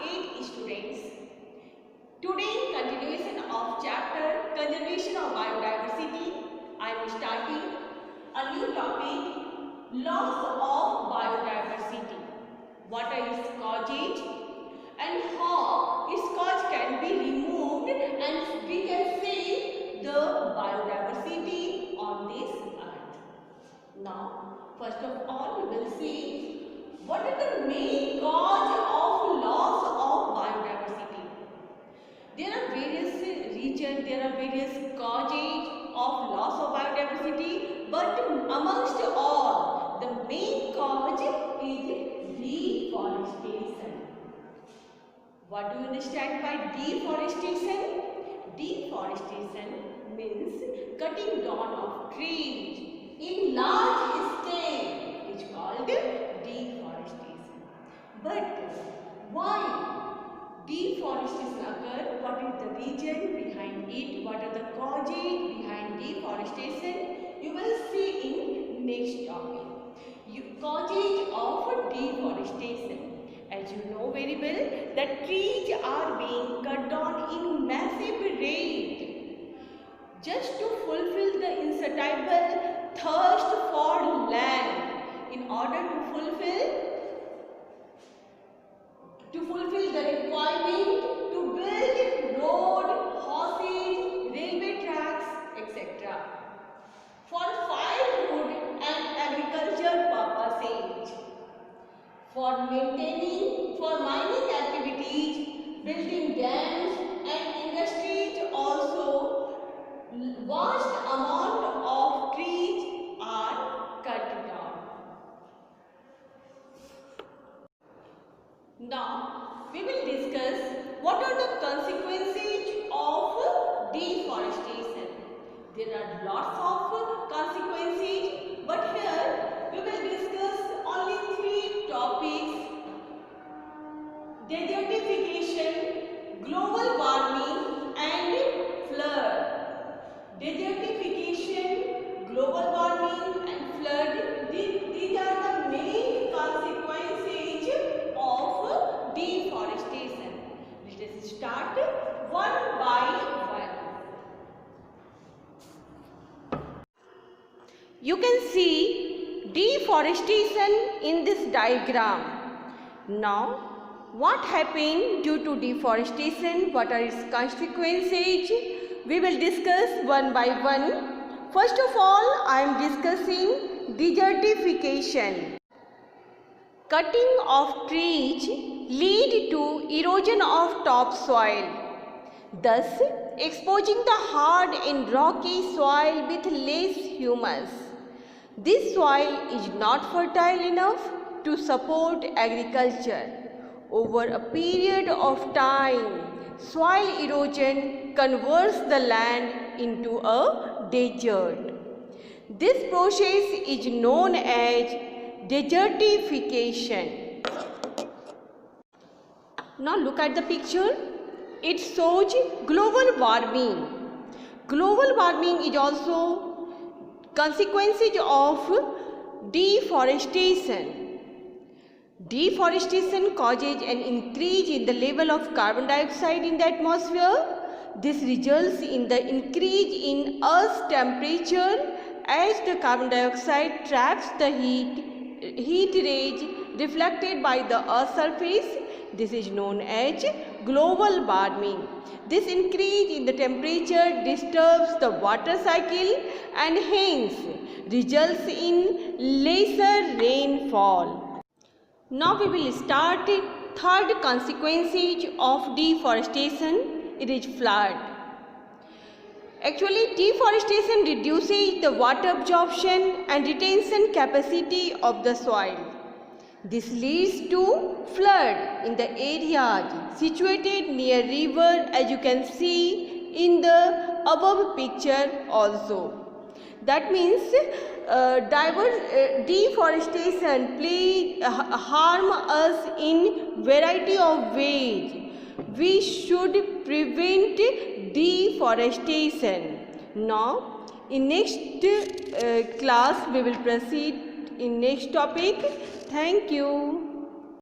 8 students. Today, continuation of chapter Conservation of Biodiversity, I am starting a new topic, Loss of Biodiversity. What are its causes and how its cause can be removed, and we can save the biodiversity on this earth. Now, first of all, we will see what are the main cause of loss of biodiversity. There are various regions, there are various causes of loss of biodiversity, but amongst all, the main cause is deforestation. What do you understand by deforestation? Deforestation means cutting down of trees in large scale is called deforestation. But why deforestation occurs? What is the reason behind it? What are the causes behind deforestation? You will see in next topic. Causes of deforestation. As you know very well, that trees are being cut down in massive rate just to fulfill the insatiable thirst for land. In order to fulfill the requirement to build road, houses, railway tracks, etc. for firewood and agriculture purposes, for mining activities, building dams and industries also, vast amount of trees are cut down. Now, we will discuss what are the consequences of deforestation. There are lots of consequences, but here we will discuss only 3 topics: desertification, global warming and flood. Desertification, global warming and flood, these are the main consequences of deforestation. Let us start one by one. You can see deforestation in this diagram. Now, what happened due to deforestation? What are its consequences? We will discuss one by one. First of all, I am discussing desertification. Cutting of trees lead to erosion of topsoil, thus exposing the hard and rocky soil with less humus. This soil is not fertile enough to support agriculture. Over a period of time, soil erosion converts the land into a desert. This process is known as desertification. Now look at the picture. It shows global warming. Global warming is also consequences of deforestation. Deforestation causes an increase in the level of carbon dioxide in the atmosphere. This results in the increase in Earth's temperature as the carbon dioxide traps the heat rays reflected by the Earth's surface. This is known as global warming. This increase in the temperature disturbs the water cycle and hence results in lesser rainfall. Now we will start third consequences of deforestation. It is flood. Actually, deforestation reduces the water absorption and retention capacity of the soil. This leads to flood in the areas situated near river, as you can see in the above picture also. That means deforestation harm us in variety of ways. We should prevent deforestation. Now, in next class we will proceed in next topic. Thank you.